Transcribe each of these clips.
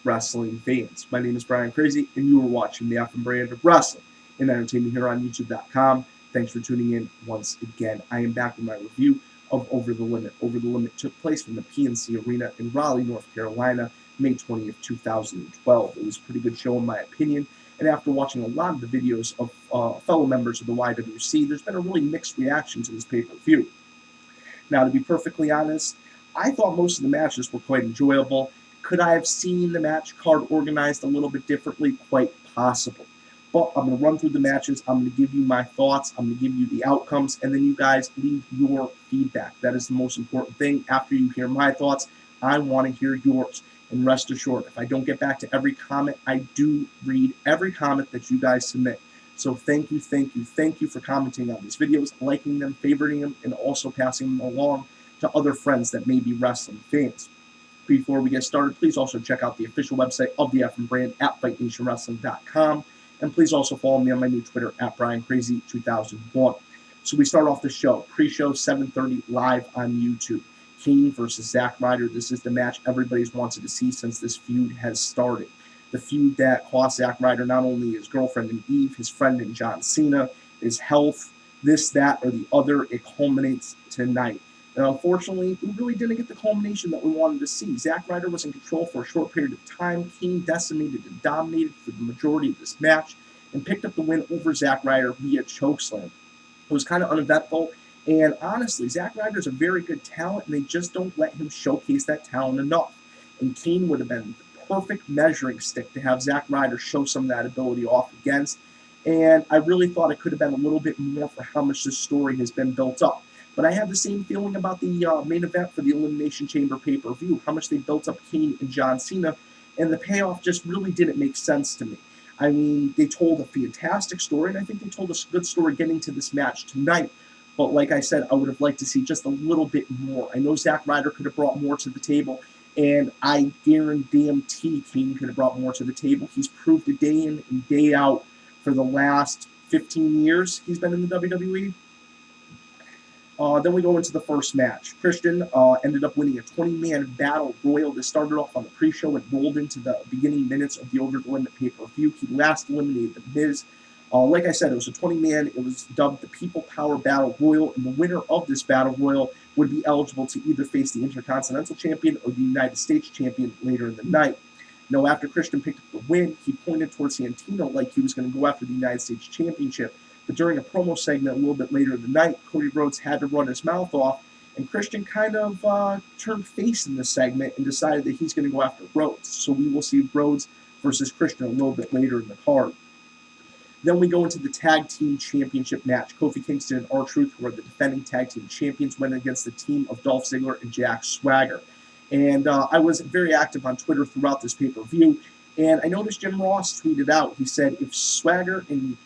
wrestling fans. My name is Brian Crazy, and you are watching the FM brand of wrestling and entertainment here on YouTube.com. Thanks for tuning in once again. I am back with my review of Over the Limit. Over the Limit took place from the PNC Arena in Raleigh, North Carolina, May 20th, 2012. It was a pretty good show in my opinion. And after watching a lot of the videos of fellow members of the YWC, there's been a really mixed reaction to this pay-per-view. Now, to be perfectly honest, I thought most of the matches were quite enjoyable. Could I have seen the match card organized a little bit differently? Quite possible. But I'm going to run through the matches. I'm going to give you my thoughts. I'm going to give you the outcomes. And then you guys leave your feedback. That is the most important thing. After you hear my thoughts, I want to hear yours. And rest assured, if I don't get back to every comment, I do read every comment that you guys submit. So thank you for commenting on these videos, liking them, favoriting them, and also passing them along to other friends that may be wrestling fans. Before we get started, please also check out the official website of the FM brand at FightNationWrestling.com. And please also follow me on my new Twitter at BrianCrazy2001. So we start off the show, pre-show 7:30 live on YouTube. Kane versus Zack Ryder. This is the match everybody's wanted to see since this feud has started. The feud that cost Zack Ryder not only his girlfriend in Eve, his friend in John Cena, his health, this, that, or the other. It culminates tonight. And unfortunately, we really didn't get the culmination that we wanted to see. Zack Ryder was in control for a short period of time. Kane decimated and dominated for the majority of this match and picked up the win over Zack Ryder via chokeslam. It was kind of uneventful. And honestly, Zack Ryder is a very good talent, and they just don't let him showcase that talent enough. And Kane would have been the perfect measuring stick to have Zack Ryder show some of that ability off against. And I really thought it could have been a little bit more for how much this story has been built up. But I have the same feeling about the main event for the Elimination Chamber pay-per-view, how much they built up Kane and John Cena, and the payoff just really didn't make sense to me. I mean, they told a fantastic story, and I think they told a good story getting to this match tonight. But like I said, I would have liked to see just a little bit more. I know Zack Ryder could have brought more to the table, and I guarantee Kane could have brought more to the table. He's proved it day in and day out for the last 15 years he's been in the WWE. Then we go into the first match. Christian ended up winning a 20-man battle royal that started off on the pre-show and rolled into the beginning minutes of the Over the Limit pay-per-view. He last eliminated The Miz. Like I said, it was a 20-man. It was dubbed the People Power Battle Royal, and the winner of this Battle Royal would be eligible to either face the Intercontinental Champion or the United States Champion later in the night. Now, after Christian picked up the win, he pointed towards Santino like he was going to go after the United States Championship. But during a promo segment a little bit later in the night, Cody Rhodes had to run his mouth off, and Christian kind of turned face in this segment and decided that he's going to go after Rhodes. So we will see Rhodes versus Christian a little bit later in the card. Then we go into the Tag Team Championship match. Kofi Kingston and R-Truth, who are the defending Tag Team Champions, went against the team of Dolph Ziggler and Jack Swagger. And I was very active on Twitter throughout this pay-per-view, and I noticed Jim Ross tweeted out, he said, if Swagger and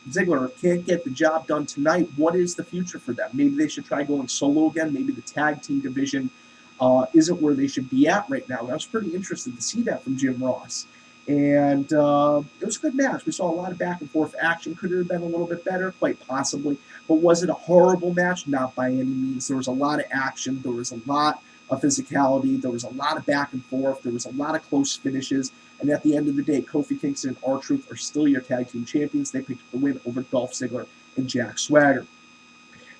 Ziggler can't get the job done tonight, what is the future for them? Maybe they should try going solo again. Maybe the tag team division isn't where they should be at right now. And I was pretty interested to see that from Jim Ross. And it was a good match. We saw a lot of back and forth action. Could it have been a little bit better? Quite possibly. But was it a horrible match? Not by any means. There was a lot of action. There was a lot of physicality. There was a lot of back and forth. There was a lot of close finishes. And at the end of the day, Kofi Kingston and R-Truth are still your tag team champions. They picked up the win over Dolph Ziggler and Jack Swagger.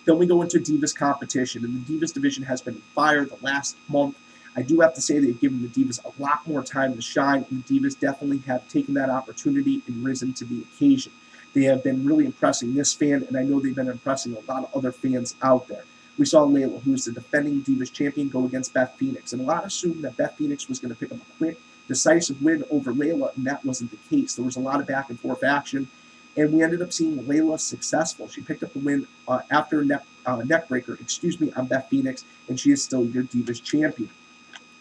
Then we go into Divas competition, and the Divas division has been fired the last month. I do have to say they've given the Divas a lot more time to shine, and the Divas definitely have taken that opportunity and risen to the occasion. They have been really impressing this fan, and I know they've been impressing a lot of other fans out there. We saw Layla, who is the defending Divas champion, go against Beth Phoenix, and a lot assumed that Beth Phoenix was going to pick up a quick, decisive win over Layla, and that wasn't the case. There was a lot of back and forth action, and we ended up seeing Layla successful. She picked up the win after a neckbreaker, on Beth Phoenix, and she is still your Divas champion.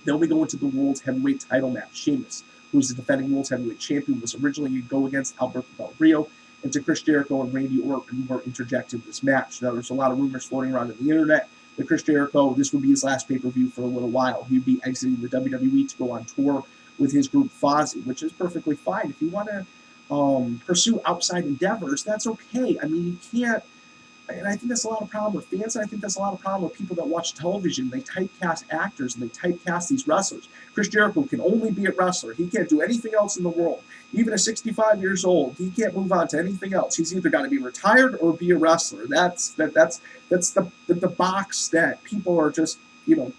Then we go into the World's Heavyweight title match. Sheamus, who is the defending World's Heavyweight champion, was originally going to go against Alberto Del Rio, and to Chris Jericho and Randy Orton, who were interjected in this match. Now, there's a lot of rumors floating around on the internet that Chris Jericho, this would be his last pay-per-view for a little while. He'd be exiting the WWE to go on tour with his group Fozzy, which is perfectly fine. If you want to pursue outside endeavors, that's okay. I mean, you can't And I think that's a lot of problem with fans, and I think that's a lot of problem with people that watch television. They typecast actors and they typecast these wrestlers. Chris Jericho can only be a wrestler. He can't do anything else in the world. Even at 65 years old, he can't move on to anything else. He's either got to be retired or be a wrestler. That's the box that people are just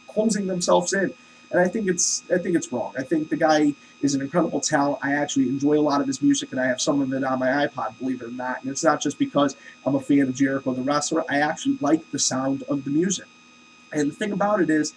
closing themselves in. And I think it's wrong. I think the guy is an incredible talent. I actually enjoy a lot of his music, and I have some of it on my iPod, believe it or not. And it's not just because I'm a fan of Jericho the wrestler. I actually like the sound of the music. And the thing about it is,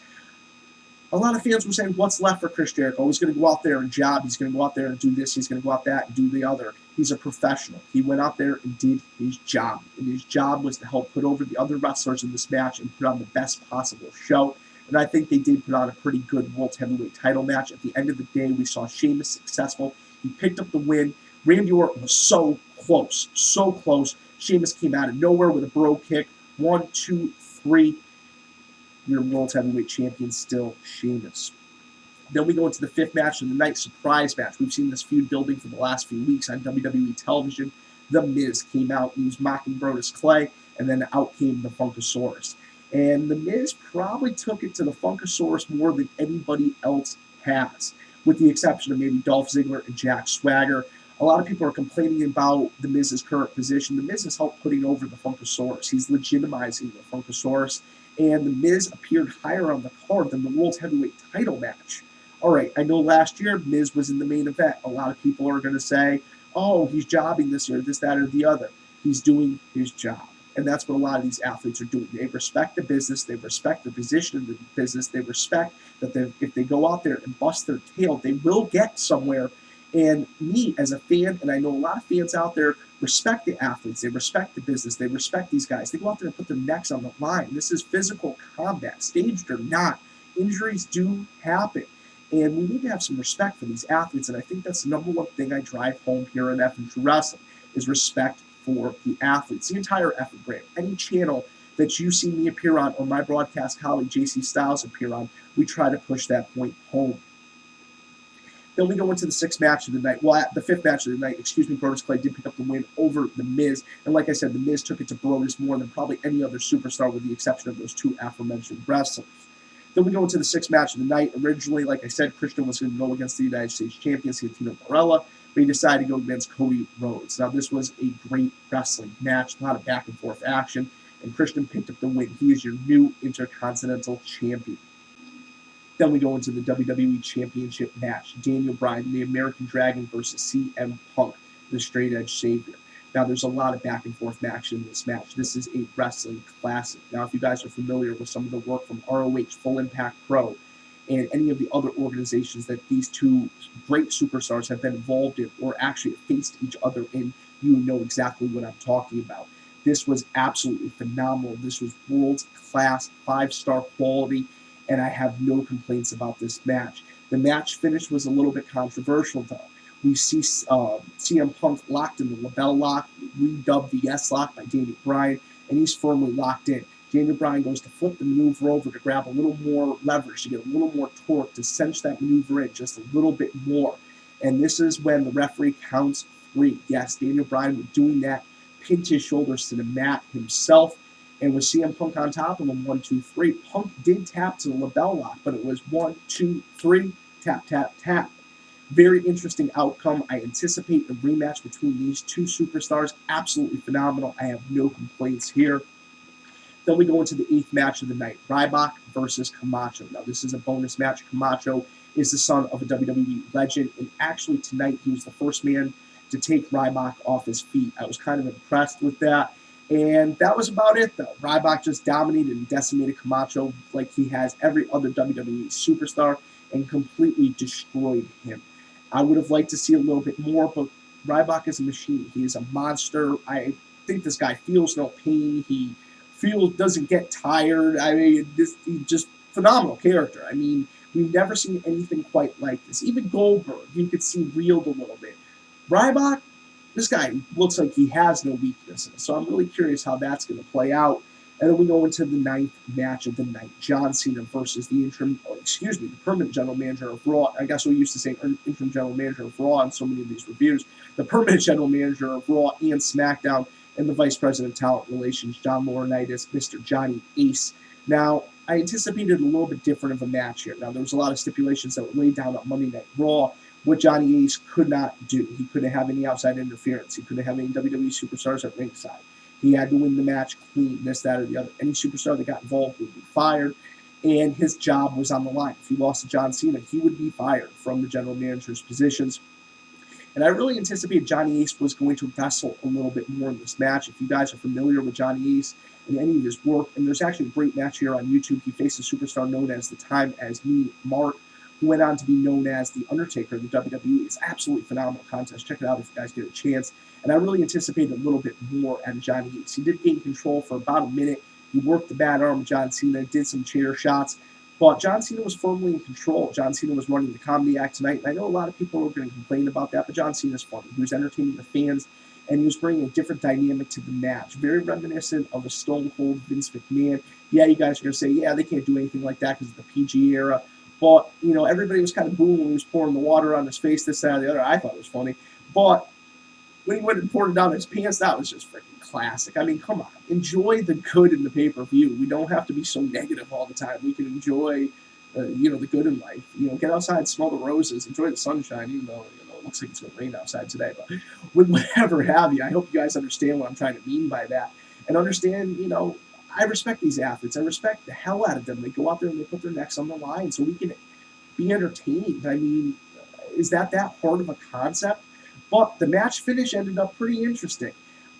a lot of fans were saying, what's left for Chris Jericho? He's going to go out there and job. He's going to go out there and do this. He's going to go out that and do the other. He's a professional. He went out there and did his job. And his job was to help put over the other wrestlers in this match and put on the best possible show. And I think they did put on a pretty good World Heavyweight title match. At the end of the day, we saw Sheamus successful. He picked up the win. Randy Orton was so close, so close. Sheamus came out of nowhere with a bro kick. 1, 2, 3. Your World Heavyweight champion still, Sheamus. Then we go into the fifth match of the night, surprise match. We've seen this feud building for the last few weeks on WWE television. The Miz came out, he was mocking Brodus Clay, and then out came the Funkasaurus. And The Miz probably took it to the Funkasaurus more than anybody else has, with the exception of maybe Dolph Ziggler and Jack Swagger. A lot of people are complaining about The Miz's current position. The Miz has helped putting over the Funkasaurus. He's legitimizing the Funkasaurus, and The Miz appeared higher on the card than the World Heavyweight title match. All right, I know last year Miz was in the main event. A lot of people are going to say, oh, he's jobbing this year, this, that, or the other. He's doing his job. And that's what a lot of these athletes are doing. They respect the business. They respect the position of the business. They respect that if they go out there and bust their tail, they will get somewhere. And me, as a fan, and I know a lot of fans out there, respect the athletes. They respect the business. They respect these guys. They go out there and put their necks on the line. This is physical combat, staged or not. Injuries do happen. And we need to have some respect for these athletes. And I think that's the number one thing I drive home here on FNTrueWrestling is respect for the athletes, the entire effort brand. Any channel that you see me appear on or my broadcast colleague JC Styles appear on, we try to push that point home. Then we go into the sixth match of the night. Well, the fifth match of the night, Brodus Clay did pick up the win over The Miz. And like I said, The Miz took it to Brodus more than probably any other superstar with the exception of those two aforementioned wrestlers. Then we go into the sixth match of the night. Originally, like I said, Christian was going to go against the United States champion, Santino Marella, but he decided to go against Cody Rhodes. Now, this was a great wrestling match, a lot of back and forth action, and Christian picked up the win. He is your new Intercontinental Champion. Then we go into the WWE Championship match. Daniel Bryan, the American Dragon versus CM Punk, the Straight Edge Savior. Now, there's a lot of back and forth action in this match. This is a wrestling classic. Now, if you guys are familiar with some of the work from ROH, Full Impact Pro, and any of the other organizations that these two great superstars have been involved in or actually faced each other in, you know exactly what I'm talking about. This was absolutely phenomenal. This was world-class, 5-star quality, and I have no complaints about this match. The match finish was a little bit controversial, though. We see CM Punk locked in the label lock, redubbed the S-lock by Daniel Bryan, and he's firmly locked in. Daniel Bryan goes to flip the maneuver over to grab a little more leverage, to get a little more torque, to cinch that maneuver in just a little bit more. And this is when the referee counts 3. Yes, Daniel Bryan was doing that, pinned his shoulders to the mat himself, and with CM Punk on top of him, 1, 2, 3. Punk did tap to the label lock, but it was 1, 2, 3, tap, tap, tap. Very interesting outcome. I anticipate a rematch between these two superstars. Absolutely phenomenal. I have no complaints here. Then we go into the 8th match of the night, Ryback versus Camacho. Now, this is a bonus match. Camacho is the son of a WWE legend, and actually tonight he was the first man to take Ryback off his feet. I was kind of impressed with that, and that was about it, though. Ryback just dominated and decimated Camacho like he has every other WWE superstar and completely destroyed him. I would have liked to see a little bit more, but Ryback is a machine. He is a monster. I think this guy feels no pain. He doesn't get tired. I mean, he's just phenomenal character. I mean, we've never seen anything quite like this. Even Goldberg, you could see reeled a little bit. Ryback, this guy looks like he has no weaknesses. So I'm really curious how that's going to play out. And then we go into the 9th match of the night. John Cena versus the permanent general manager of Raw. I guess we used to say interim general manager of Raw in so many of these reviews. The permanent general manager of Raw and SmackDown, and the Vice President of Talent Relations, John Laurinaitis, Mr. Johnny Ace. Now, I anticipated a little bit different of a match here. Now, there was a lot of stipulations that were laid down on Monday Night Raw, what Johnny Ace could not do. He couldn't have any outside interference. He couldn't have any WWE superstars at ringside. He had to win the match clean, this, that, or the other. Any superstar that got involved would be fired, and his job was on the line. If he lost to John Cena, he would be fired from the general manager's positions. And I really anticipated Johnny Ace was going to wrestle a little bit more in this match. If you guys are familiar with Johnny Ace and any of his work, and there's actually a great match here on YouTube. He faced a superstar known as the Time as Me, Mark, who went on to be known as The Undertaker in the WWE. It's absolutely phenomenal contest. Check it out if you guys get a chance. And I really anticipated a little bit more out of Johnny Ace. He did gain control for about a minute. He worked the bad arm of John Cena, did some chair shots. But John Cena was firmly in control. John Cena was running the comedy act tonight. And I know a lot of people are going to complain about that, but John Cena's funny. He was entertaining the fans, and he was bringing a different dynamic to the match. Very reminiscent of a Stone Cold Vince McMahon. Yeah, you guys are going to say, yeah, they can't do anything like that because of the PG era. But, you know, everybody was kind of booing when he was pouring the water on his face, this, that, or the other. I thought it was funny. But when he went and poured it down his pants, that was just freaking classic. I mean, come on. Enjoy the good in the pay-per-view. We don't have to be so negative all the time. We can enjoy, the good in life. Get outside, smell the roses, enjoy the sunshine, even though, it looks like it's going to rain outside today. But with whatever have you, I hope you guys understand what I'm trying to mean by that. And understand, I respect these athletes. I respect the hell out of them. They go out there and they put their necks on the line so we can be entertained. I mean, is that hard of a concept? But the match finish ended up pretty interesting.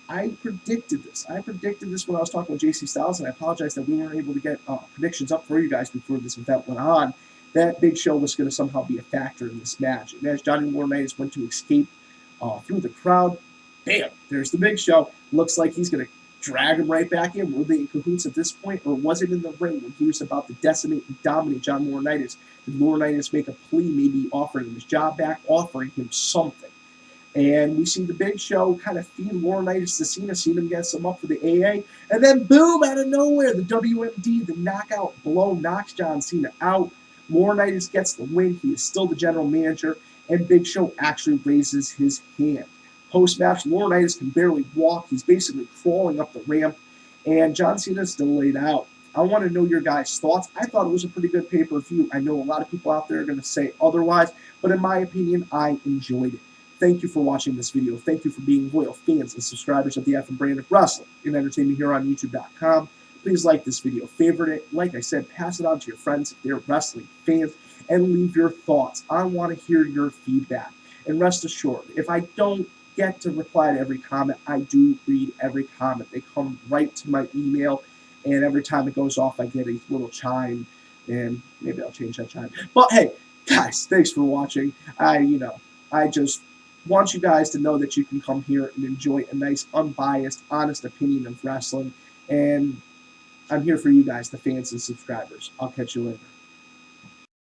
I predicted this. When I was talking with JC Styles, and I apologize that we weren't able to get predictions up for you guys before this event went on. That Big Show was going to somehow be a factor in this match. And as Johnny Laurinaitis went to escape through the crowd, bam, there's the Big Show. Looks like he's going to drag him right back in. Were they in cahoots at this point, or was it in the ring when he was about to decimate and dominate John Laurinaitis? Did Laurinaitis make a plea, maybe offering him his job back, offering him something? And we see the Big Show kind of feed Laurinaitis to Cena. Cena gets him up for the AA. And then, boom, out of nowhere, the WMD, the knockout blow, knocks John Cena out. Laurinaitis gets the win. He is still the general manager. And Big Show actually raises his hand. Post-match, Laurinaitis can barely walk. He's basically crawling up the ramp. And John Cena's still laid out. I want to know your guys' thoughts. I thought it was a pretty good pay-per-view. I know a lot of people out there are going to say otherwise. But in my opinion, I enjoyed it. Thank you for watching this video. Thank you for being loyal fans and subscribers of the FN brand of wrestling and entertainment here on YouTube.com. Please like this video, favorite it. Like I said, pass it on to your friends if they're wrestling fans, and leave your thoughts. I want to hear your feedback. And rest assured, if I don't get to reply to every comment, I do read every comment. They come right to my email, and every time it goes off, I get a little chime, and maybe I'll change that chime. But hey, guys, thanks for watching. I just want you guys to know that you can come here and enjoy a nice, unbiased, honest opinion of wrestling. And I'm here for you guys, the fans and subscribers. I'll catch you later.